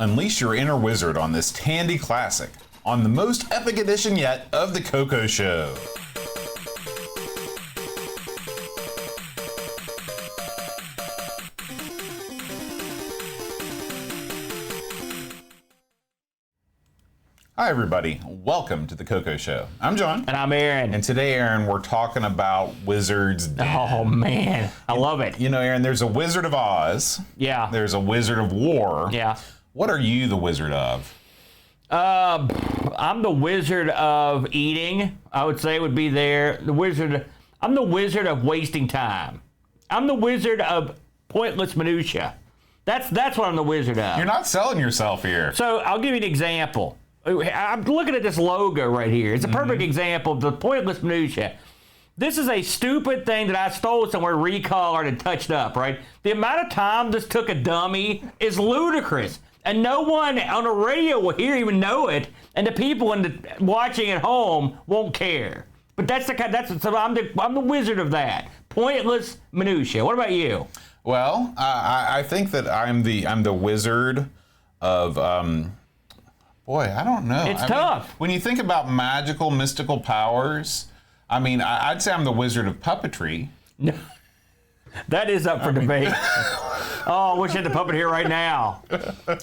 Unleash your inner wizard on this Tandy classic, on the most epic edition yet of the CoCo Show. Hi everybody, welcome to the CoCo Show. I'm John. And I'm Aaron. And today, Aaron, we're talking about Wizard's Den. Oh man, I love it. You know, Aaron, there's a Wizard of Oz. Yeah. There's a Wizard of War. Yeah. What are you the Wizard of? I'm the Wizard of eating. I would say would be there. I'm the Wizard of wasting time. I'm the Wizard of pointless minutia. That's what I'm the Wizard of. You're not selling yourself here. So I'll give you an example. I'm looking at this logo right here. It's a perfect example of the pointless minutia. This is a stupid thing that I stole somewhere, recolored and touched up, right? The amount of time this took a dummy is ludicrous. And no one on the radio will even know it, and the people watching at home won't care. But I'm the Wizard of that. Pointless minutia. What about you? Well, I think that I'm the Wizard of boy, I don't know. It's tough. Mean, when you think about magical, mystical powers, I mean, I'd say I'm the Wizard of puppetry. No, that is up for debate. Oh, I wish I had the puppet here right now.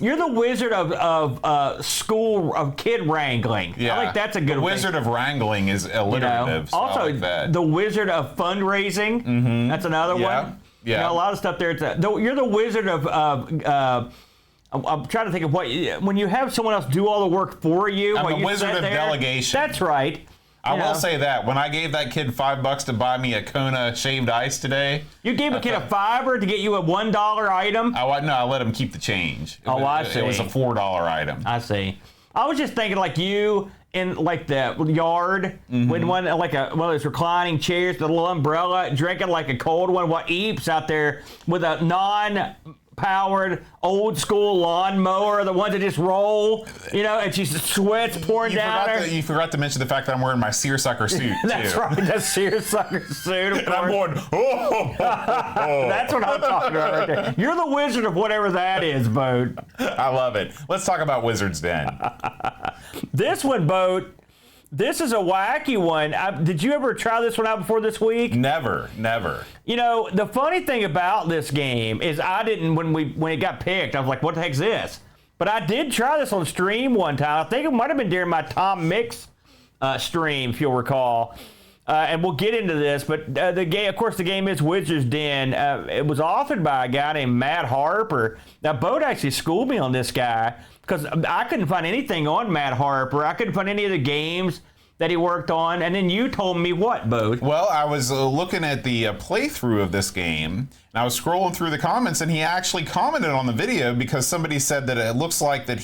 You're the Wizard of school, of kid wrangling. Yeah. I think that's a good The Wizard of wrangling is alliterative. So also, I like that. the Wizard of fundraising. Mm-hmm. That's another one. Yeah. You know, a lot of stuff there. You're the Wizard of I'm trying to think of when you have someone else do all the work for you. I'm the Wizard of delegation. That's right. I will say that when I gave that kid $5 to buy me a Kona shaved ice today. You gave a kid a $5 to get you a $1 item? I let him keep the change. I see. It was a $4 item. I see. I was just thinking like you in like the yard with one of those reclining chairs, the little umbrella, drinking like a cold one while Eeps out there with a non-powered old school lawnmower, the ones that just roll, and she sweats pouring down her. You forgot to mention the fact that I'm wearing my seersucker suit, That's too. right, that seersucker suit. And I'm going, That's what I'm talking about right there. You're the Wizard of whatever that is, Boat. I love it. Let's talk about Wizard's Den. This one, Boat, this is a wacky one. Did you ever try this one out before this week? Never. The funny thing about this game is I didn't, when it got picked, I was like, what the heck's this? But I did try this on stream one time. I think it might have been during my Tom Mix stream, if you'll recall. And we'll get into this, but the game, of course, the game is Wizard's Den. It was authored by a guy named Matt Harper. Now, Boat actually schooled me on this guy because I couldn't find anything on Matt Harper. I couldn't find any of the games that he worked on. And then you told me what, Boat? Well, I was looking at the playthrough of this game, and I was scrolling through the comments, and he actually commented on the video because somebody said that it looks like that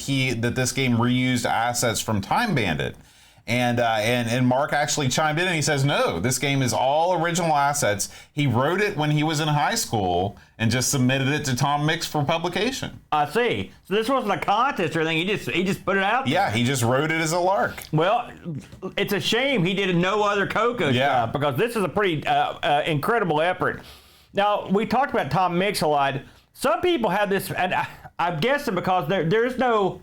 this game reused assets from Time Bandit. And Mark actually chimed in and he says, no, this game is all original assets. He wrote it when he was in high school and just submitted it to Tom Mix for publication. I see. So this wasn't a contest or anything. He just put it out there. Yeah, he just wrote it as a lark. Well, it's a shame he did no other CoCo stuff because this is a pretty incredible effort. Now, we talked about Tom Mix a lot. Some people have this, and I'm guessing because there's no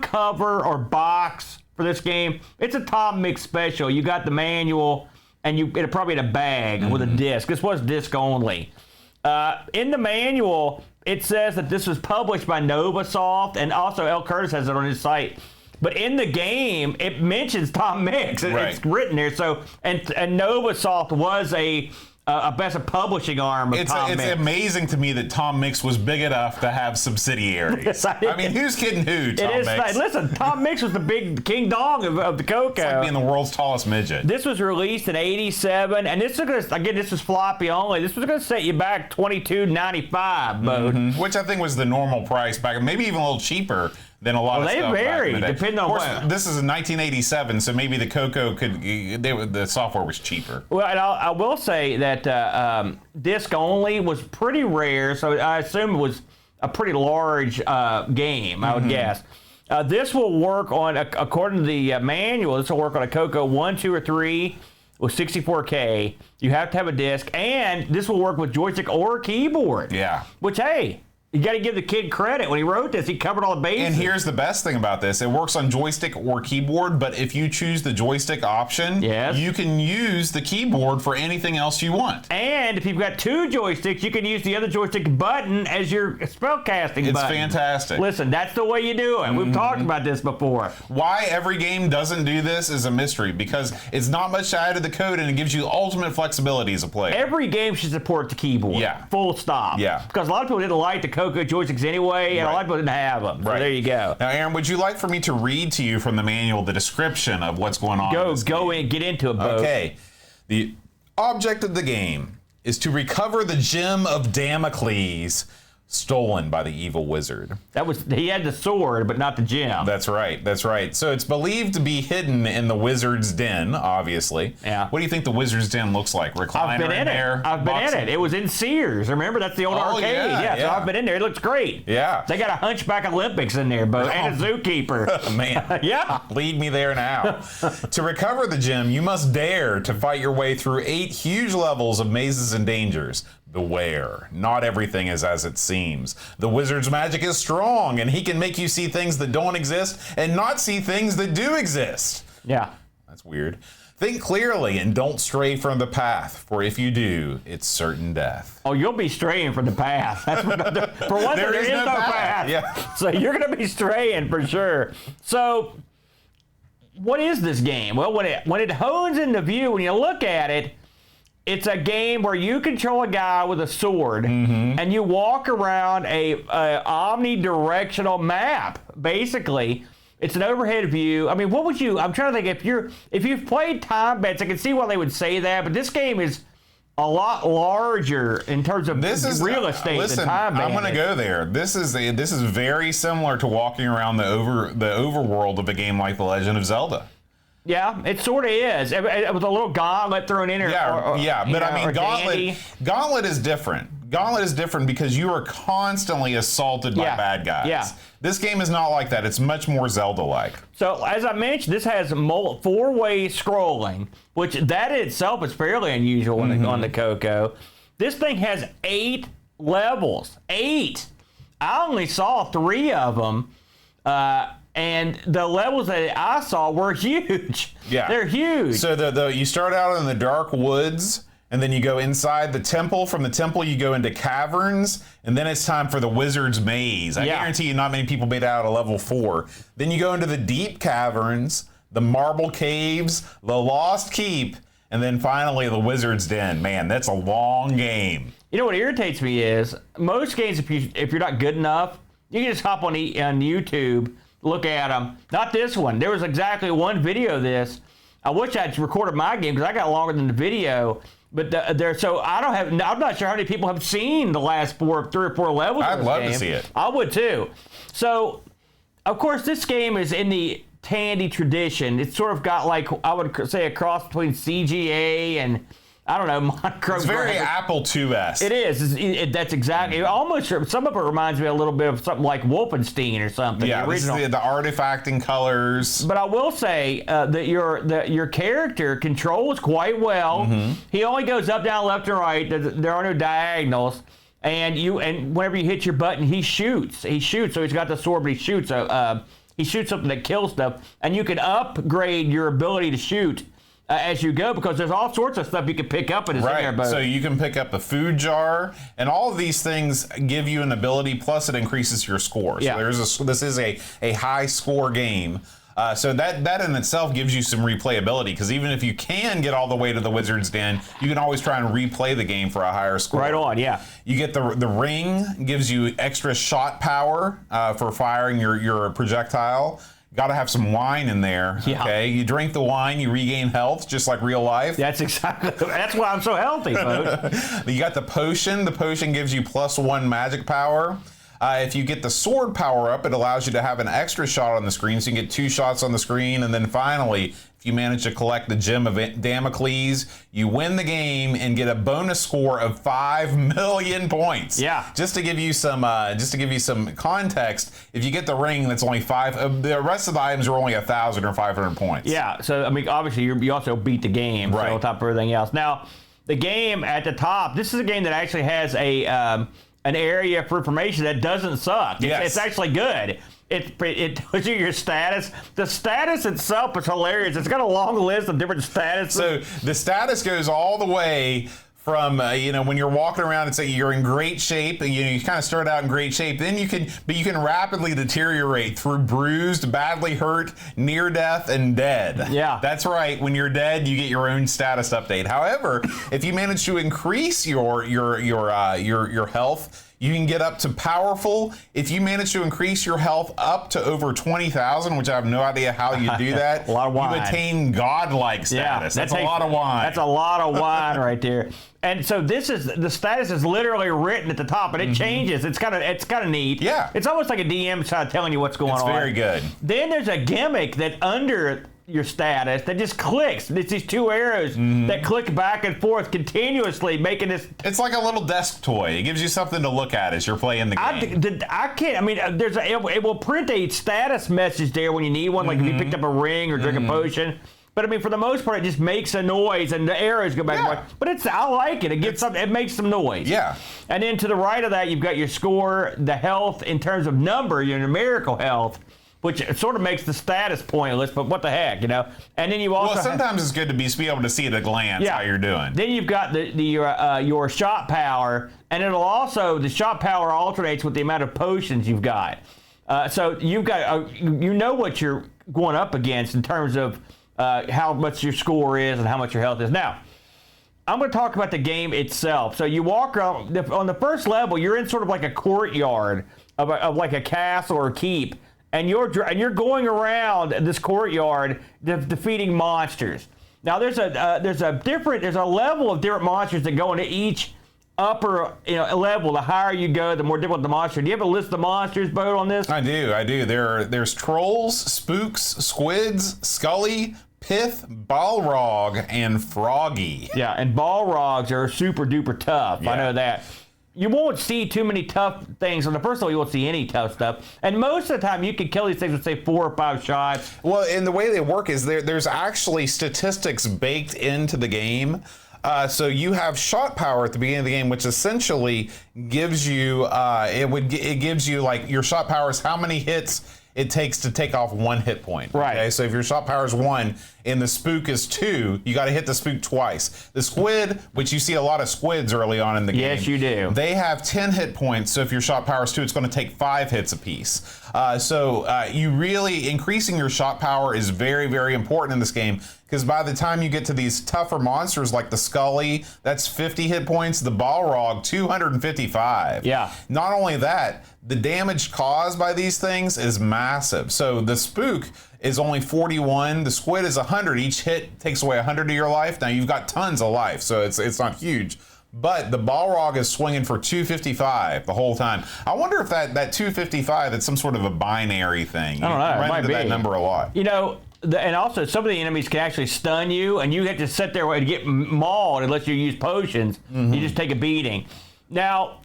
cover or box for this game. It's a Tom Mix special. You got the manual, and it'll probably in a bag with a disc. This was disc only. In the manual, it says that this was published by Novasoft, and also El Curtis has it on his site. But in the game, it mentions Tom Mix. Right. It's written there. So, and Novasoft was a best publishing arm of Tom Mix. It's amazing to me that Tom Mix was big enough to have subsidiaries. I mean, who's kidding who, Tom Mix? Listen, Tom Mix was the big King Dong of the CoCo. It's like being the world's tallest midget. This was released in '87, and this is floppy only. This was going to set you back $22.95, Boat. Which I think was the normal price back, maybe even a little cheaper than a lot of stuff. They vary depending on what. This is in 1987, so maybe the CoCo the software was cheaper. Well, and I will say that disc only was pretty rare, so I assume it was a pretty large game, I would guess. This will work on, according to the manual, this will work on a CoCo 1, 2, or 3 with 64K. You have to have a disc, and this will work with joystick or keyboard. Yeah. Which, hey, You got to give the kid credit. When he wrote this, he covered all the bases. And here's the best thing about this. It works on joystick or keyboard, but if you choose the joystick option, you can use the keyboard for anything else you want. And if you've got 2 joysticks, you can use the other joystick button as your spellcasting button. It's fantastic. Listen, that's the way you do it. We've talked about this before. Why every game doesn't do this is a mystery, because it's not much to add to the code, and it gives you ultimate flexibility as a player. Every game should support the keyboard. Yeah. Full stop. Yeah. Because a lot of people didn't like the CoCo joysticks anyway, and a lot of people didn't have them. So there you go. Now, Aaron, would you like for me to read to you from the manual the description of what's going on? Go in, get into it, Bo. Okay. The object of the game is to recover the gem of Damocles stolen by the evil wizard. He had the sword, but not the gem. That's right. That's right. So it's believed to be hidden in the wizard's den, obviously. Yeah. What do you think the wizard's den looks like? Recliner I've been in there? I've been in it. It was in Sears. Remember, that's the old arcade. Yeah, So I've been in there. It looks great. Yeah. They got a Hunchback Olympics in there, Bo, and a zookeeper. Man. Yeah. Lead me there now. To recover the gem, you must dare to fight your way through 8 huge levels of mazes and dangers. Beware, not everything is as it seems. The wizard's magic is strong, and he can make you see things that don't exist and not see things that do exist. Yeah. That's weird. Think clearly and don't stray from the path, for if you do, it's certain death. Oh, you'll be straying from the path. That's for one thing, there is no path. Yeah. So you're going to be straying for sure. So what is this game? Well, when it hones into view, when you look at it, it's a game where you control a guy with a sword, and you walk around a omnidirectional map. Basically, it's an overhead view. I mean, what would you? I'm trying to think if you've played Time Bets, I can see why they would say that. But this game is a lot larger in terms of real estate than Time Bets. I'm going to go there. This is very similar to walking around the overworld of a game like The Legend of Zelda. Yeah, it sort of is. It was a little gauntlet thrown in there. But I mean, Gauntlet is different. Gauntlet is different because you are constantly assaulted by bad guys. Yeah. This game is not like that. It's much more Zelda-like. So, as I mentioned, this has 4-way scrolling, which that in itself is fairly unusual on the CoCo. This thing has 8 levels. 8. I only saw 3 of them. And the levels that I saw were huge. Yeah. They're huge. So you start out in the dark woods, and then you go inside the temple. From the temple, you go into caverns, and then it's time for the wizard's maze. I guarantee you not many people made it out of level 4. Then you go into the deep caverns, the marble caves, the lost keep, and then finally the wizard's den. Man, that's a long game. You know what irritates me is, most games, if you're not good enough, you can just hop on YouTube, look at them. Not this one. There was exactly one video of this. I wish I'd recorded my game because I got longer than the video. But I'm not sure how many people have seen the last 3 or 4 levels. I'd love to see it. I would too. So, of course, this game is in the Tandy tradition. It's sort of got, like, I would say, a cross between CGA and, I don't know, micro. It's very Apple II's. It is. That's exactly. Almost. Some of it reminds me a little bit of something like Wolfenstein or something. Yeah, the original. This is the artifacting colors. But I will say that your character controls quite well. He only goes up, down, left, and right. There are no diagonals. And whenever you hit your button, he shoots. So he's got the sword, but he shoots. He shoots something that kills stuff, and you can upgrade your ability to shoot as you go, because there's all sorts of stuff you can pick up in his airboat. So you can pick up a food jar, and all of these things give you an ability, plus it increases your score. So this is a high score game. So that in itself gives you some replayability, because even if you can get all the way to the wizard's den, you can always try and replay the game for a higher score. Right on, yeah. You get the ring, gives you extra shot power for firing your projectile. Got to have some wine in there. Yeah. Okay, you drink the wine, you regain health, just like real life. That's why I'm so healthy, folks. You got the potion. The potion gives you +1 magic power. If you get the sword power up, it allows you to have an extra shot on the screen, so you can get 2 shots on the screen. And then finally, if you manage to collect the gem of Damocles, you win the game and get a bonus score of 5 million points. Yeah. Just to give you some context, if you get the ring, that's only 5. The rest of the items are only 1,000 or 500 points. Yeah. So I mean, obviously, you also beat the game, right, on top of everything else. Now, the game at the top. This is a game that actually has an area for information that doesn't suck. Yes. It's actually good. It tells you your status. The status itself is hilarious. It's got a long list of different statuses. So the status goes all the way from when you're walking around and say you're in great shape, and you kind of start out in great shape. Then you can rapidly deteriorate through bruised, badly hurt, near death, and dead. Yeah, that's right. When you're dead, you get your own status update. However, if you manage to increase your health, you can get up to powerful. If you manage to increase your health up to over 20,000, which I have no idea how you do that, a lot of wine. You attain godlike status. Yeah, that's a lot of wine. That's a lot of wine right there. And so the status is literally written at the top, and it changes. It's kind of neat. Yeah. It's almost like a DM kind of telling you what's going on. It's very good. Then there's a gimmick that under your status that just clicks. It's these two arrows that click back and forth continuously, making this. It's like a little desk toy. It gives you something to look at as you're playing the game. I can't. I mean, it will print a status message there when you need one, like if you picked up a ring or drink a potion. But I mean, for the most part, it just makes a noise, and the arrows go back and forth. But I like it. It makes some noise. Yeah. And then to the right of that, you've got your score, the health in terms of number, your numerical health, which sort of makes the status pointless. But what the heck, And then you also sometimes it's good to be able to see at a glance how you're doing. Then you've got your shot power, and the shot power alternates with the amount of potions you've got. So you've got what you're going up against in terms of how much your score is and how much your health is. Now, I'm going to talk about the game itself. So you walk around, on the first level, you're in sort of like a courtyard of like a castle or keep, and you're going around this courtyard defeating monsters. Now there's a level of different monsters that go into each upper level. The higher you go, the more difficult the monster. Do you have a list of the monsters, Bo, on this? I do. There's trolls, spooks, squids, scully, pith, balrog, and froggy. Yeah, and balrogs are super duper tough. Yeah. I know that. You won't see too many tough things. On the first level, you won't see any tough stuff. And most of the time, you can kill these things with, say, 4 or 5 shots. Well, and the way they work is there's actually statistics baked into the game. So you have shot power at the beginning of the game, which essentially gives you it gives you like your shot power is how many hits it takes to take off 1 hit point. Right. Okay. So if your shot power is 1 and the spook is 2, you got to hit the spook twice. The squid, which you see a lot of squids early on in the game. Yes, you do. They have 10 hit points. So if your shot power is 2, it's going to take 5 hits apiece. You really increasing your shot power is very, very important in this game. Because by the time you get to these tougher monsters like the Scully, that's 50 hit points. The Balrog, 255. Yeah. Not only that, the damage caused by these things is massive. So the Spook is only 41. The Squid is 100. Each hit takes away 100 of your life. Now you've got tons of life, so it's not huge. But the Balrog is swinging for 255 the whole time. I wonder if that 255 is some sort of a binary thing. I don't know. You run into that number a lot. And also, some of the enemies can actually stun you, and you have to sit there and get mauled unless you use potions. You just take a beating. Now,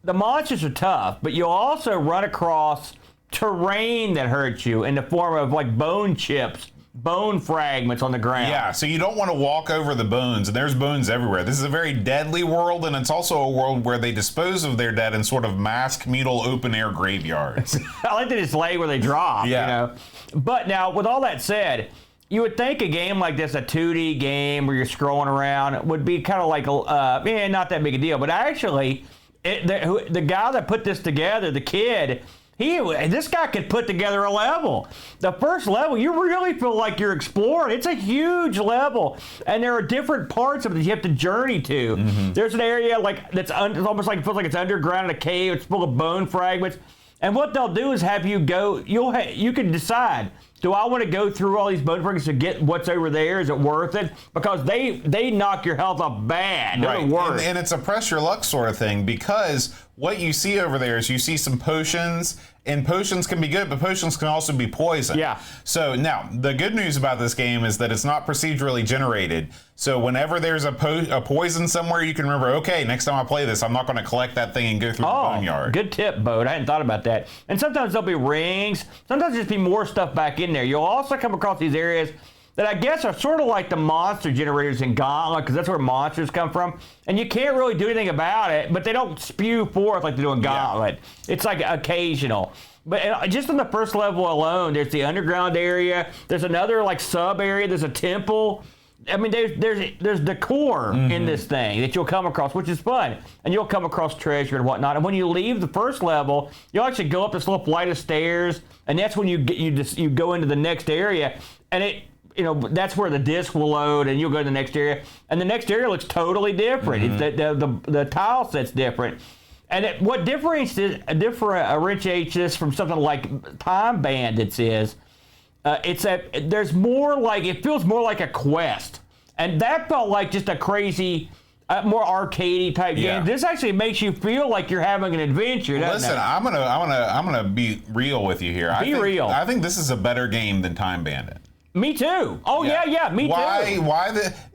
the monsters are tough, but you'll also run across terrain that hurts you in the form of like bone chips, bone fragments on the ground. Yeah, so you don't want to walk over the bones, and there's bones everywhere. This is a very deadly world, and it's also a world where they dispose of their dead in sort of mass communal open-air graveyards. I like to just lay where they drop, Yeah. But now, with all that said, you would think a game like this, a 2D game where you're scrolling around, would be kind of like, not that big a deal. But actually, the guy that put this together, the kid, this guy could put together a level. The first level, you really feel like you're exploring. It's a huge level, and there are different parts of it that you have to journey to. There's an area it's almost like it feels like it's underground in a cave. It's full of bone fragments. And what they'll do is have you go. You can decide. Do I want to go through all these bone fragments to get what's over there? Is it worth it? Because they knock your health off bad. Right. And it's a press your luck sort of thing, because what you see over there is you see some potions, and potions can be good, but potions can also be poison. Yeah. So now, the good news about this game is that it's not procedurally generated. So whenever there's a poison somewhere, you can remember, okay, next time I play this, I'm not going to collect that thing and go through the boneyard. Good tip, Bode. I hadn't thought about that. And sometimes there'll be rings. Sometimes there'll just be more stuff back in there. You'll also come across these areas that I guess are sort of like the monster generators in Gauntlet, because that's where monsters come from. And you can't really do anything about it, but they don't spew forth like they do in Gauntlet. Yeah. It's like occasional. But just on the first level alone, there's the underground area. There's another like sub area. There's a temple. I mean, there's decor in this thing that you'll come across, which is fun. And you'll come across treasure and whatnot. And when you leave the first level, you'll actually go up this little flight of stairs, and that's when you go into the next area, and that's where the disc will load, and you'll go to the next area, and the next area looks totally different. The tile set's different. And what differentiates this from something like Time Bandits is, it's that there's more like, it feels more like a quest. And that felt like just a crazy, more arcadey type game. This actually makes you feel like you're having an adventure. Listen, I'm gonna be real with you here. Be real. I think this is a better game than Time Bandit. Me too. Oh yeah, me too.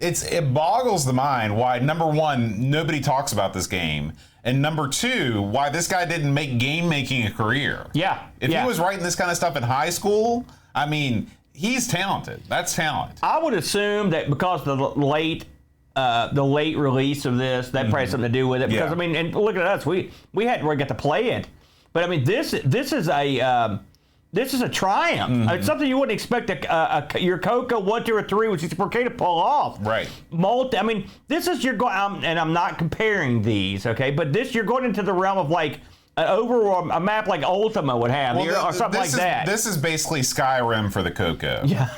It boggles the mind why, number one, nobody talks about this game, and number two, why this guy didn't make game making a career. Yeah. If he was writing this kind of stuff in high school, I mean, he's talented. That's talent. I would assume that because of the late release of this, that probably has something to do with it. Because I mean, and look at us, we hadn't really got to play it, but I mean, this is a triumph. It's something you wouldn't expect your CoCo 1, 2, or 3, which is 4K to pull off. Right. I mean, this is and I'm not comparing these, okay? But you're going into the realm of like a map like Ultima would have, or something like that. This is basically Skyrim for the CoCo. Yeah.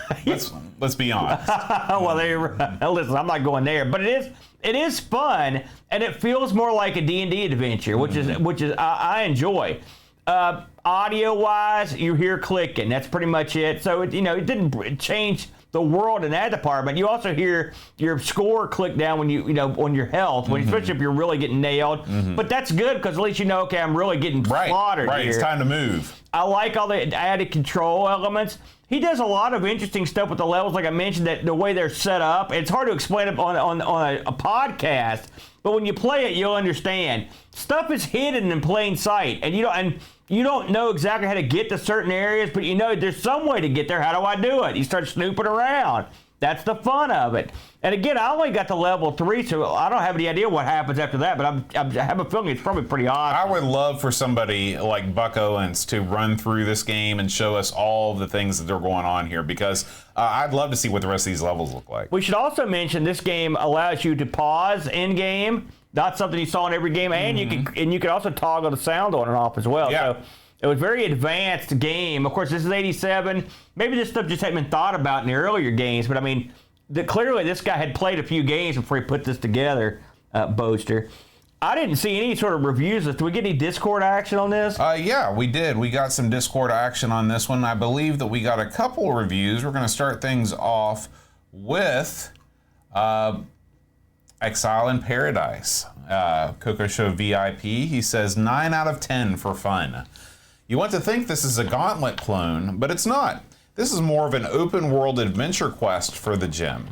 Let's be honest. Well, listen, I'm not going there, but it is fun, and it feels more like a D&D adventure, which is I enjoy. Audio wise, you hear clicking. That's pretty much it. So it didn't change the world in that department. You also hear your score click down when on your health, especially if you're really getting nailed. But that's good because at least okay, I'm really getting slaughtered here. It's time to move. I like all the added control elements. He does a lot of interesting stuff with the levels, like I mentioned, that the way they're set up. It's hard to explain it on a podcast, but when you play it, you'll understand. Stuff is hidden in plain sight, and you don't know exactly how to get to certain areas, but there's some way to get there. How do I do it? You start snooping around. That's the fun of it. And again, I only got to level 3, so I don't have any idea what happens after that, but I have a feeling it's probably pretty awesome. I would love for somebody like Buck Owens to run through this game and show us all the things that are going on here, because I'd love to see what the rest of these levels look like. We should also mention this game allows you to pause in-game. Not something you saw in every game, and you can also toggle the sound on and off as well. Yeah. So it was a very advanced game. Of course, this is 87. Maybe this stuff just hadn't been thought about in the earlier games, but I mean, clearly this guy had played a few games before he put this together, Boaster. I didn't see any sort of reviews. Did we get any Discord action on this? Yeah, we did. We got some Discord action on this one. I believe that we got a couple reviews. We're going to start things off with Exile in Paradise. CoCo Show VIP. He says 9 out of 10 for fun. You want to think this is a Gauntlet clone, but it's not. This is more of an open world adventure quest for the gym.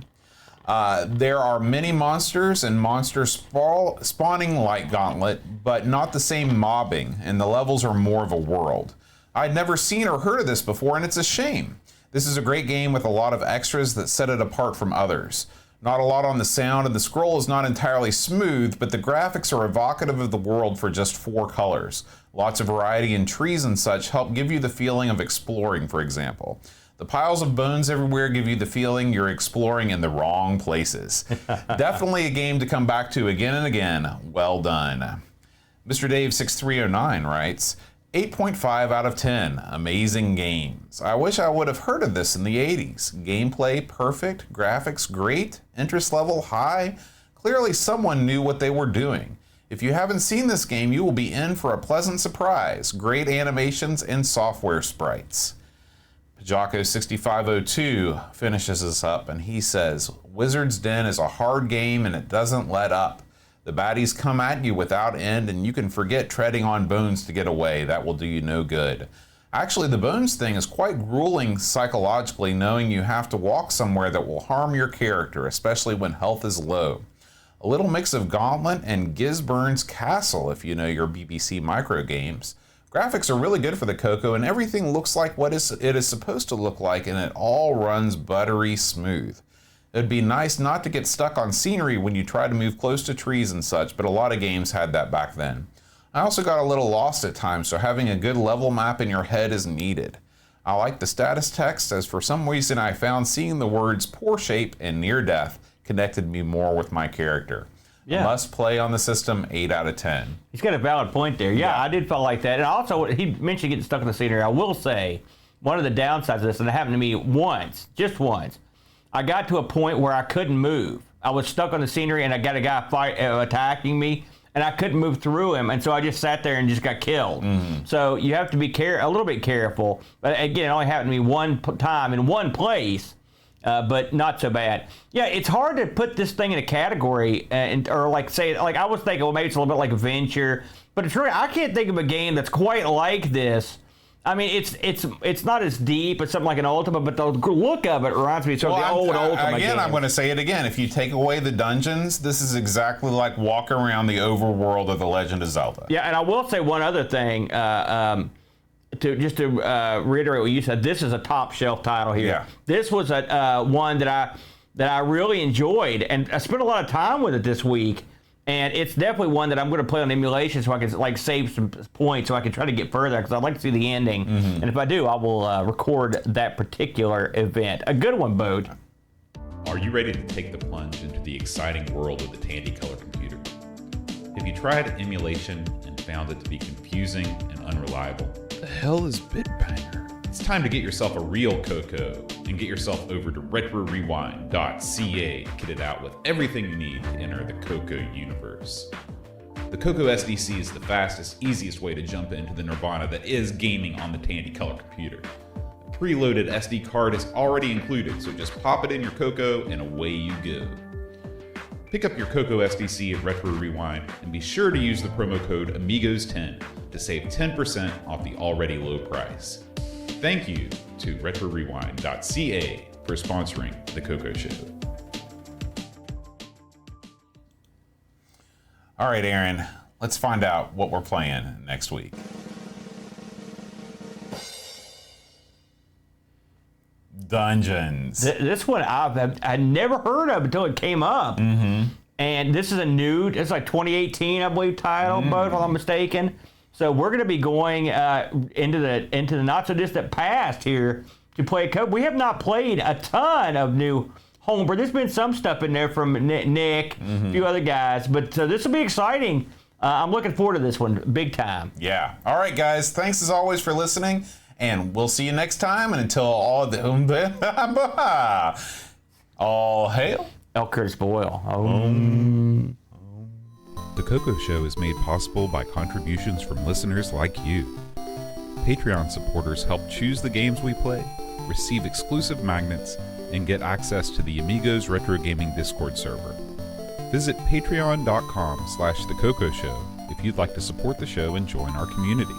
There are many monsters and monsters spawning like Gauntlet, but not the same mobbing, and the levels are more of a world. I'd never seen or heard of this before, and it's a shame. This is a great game with a lot of extras that set it apart from others. Not a lot on the sound, and the scroll is not entirely smooth, but the graphics are evocative of the world for just 4 colors. Lots of variety in trees and such help give you the feeling of exploring, for example. The piles of bones everywhere give you the feeling you're exploring in the wrong places. Definitely a game to come back to again and again. Well done. Mr. Dave 6309 writes, 8.5 out of 10. Amazing games. I wish I would have heard of this in the 80s. Gameplay perfect, graphics great, interest level high. Clearly someone knew what they were doing. If you haven't seen this game, you will be in for a pleasant surprise. Great animations and software sprites. Pajako 6502 finishes us up and he says, Wizard's Den is a hard game and it doesn't let up. The baddies come at you without end, and you can forget treading on bones to get away. That will do you no good. Actually, the bones thing is quite grueling psychologically, knowing you have to walk somewhere that will harm your character, especially when health is low. A little mix of Gauntlet and Gisburn's Castle, if you know your BBC micro games. Graphics are really good for the CoCo, and everything looks like what it is supposed to look like, and it all runs buttery smooth. It'd be nice not to get stuck on scenery when you try to move close to trees and such, but a lot of games had that back then. I also got a little lost at times, so having a good level map in your head is needed. I like the status text, as for some reason I found seeing the words poor shape and near death connected me more with my character. Yeah. Must play on the system, 8 out of 10. He's got a valid point there. Yeah, I did feel like that. And also, he mentioned getting stuck in the scenery. I will say, one of the downsides of this, and it happened to me once, just once, I got to a point where I couldn't move. I was stuck on the scenery, and I got a guy attacking me, and I couldn't move through him, and so I just sat there and just got killed. So you have to be a little bit careful. But again, it only happened to me one time in one place. But not so bad. Yeah, it's hard to put this thing in a category, or like I was thinking, well, maybe it's a little bit like Adventure, but it's really, I can't think of a game that's quite like this. I mean, it's not as deep as something like an Ultima, but the look of it reminds me of the old Ultima again, game. I'm going to say it again. If you take away the dungeons, this is exactly like walking around the overworld of The Legend of Zelda. Yeah, and I will say one other thing. To reiterate what you said, this is a top shelf title here. Yeah. This was a one that I really enjoyed, and I spent a lot of time with it this week. And it's definitely one that I'm going to play on emulation so I can save some points so I can try to get further, because I'd like to see the ending. And if I do, I will record that particular event. A good one, Bode. Are you ready to take the plunge into the exciting world of the Tandy Color computer? Have you tried emulation and found it to be confusing and unreliable? The hell is Bitbanger? It's time to get yourself a real CoCo and get yourself over to retrorewind.ca to get it out with everything you need to enter the CoCo universe. The CoCo SDC is the fastest, easiest way to jump into the nirvana that is gaming on the Tandy Color computer. A preloaded SD card is already included, so just pop it in your CoCo and away you go. Pick up your CoCo SDC at Retro Rewind and be sure to use the promo code AMIGOS10 to save 10% off the already low price. Thank you to retrorewind.ca for sponsoring the CoCo Show. All right, Aaron, let's find out what we're playing next week. Dungeons. This one I never heard of until it came up. And this is it's like 2018, I believe, title, if I'm not mistaken. So we're going to be going into the not so distant past here to play a code. We have not played a ton of new homebrew. There's been some stuff in there from Nick, a few other guys, but this will be exciting. I'm looking forward to this one big time. Yeah. All right, guys. Thanks as always for listening, and we'll see you next time. And until all hail L. Curtis Boyle. The CoCo Show is made possible by contributions from listeners like you. Patreon supporters help choose the games we play, receive exclusive magnets, and get access to the Amigos Retro Gaming Discord server. Visit patreon.com/theCoCo Show if you'd like to support the show and join our community.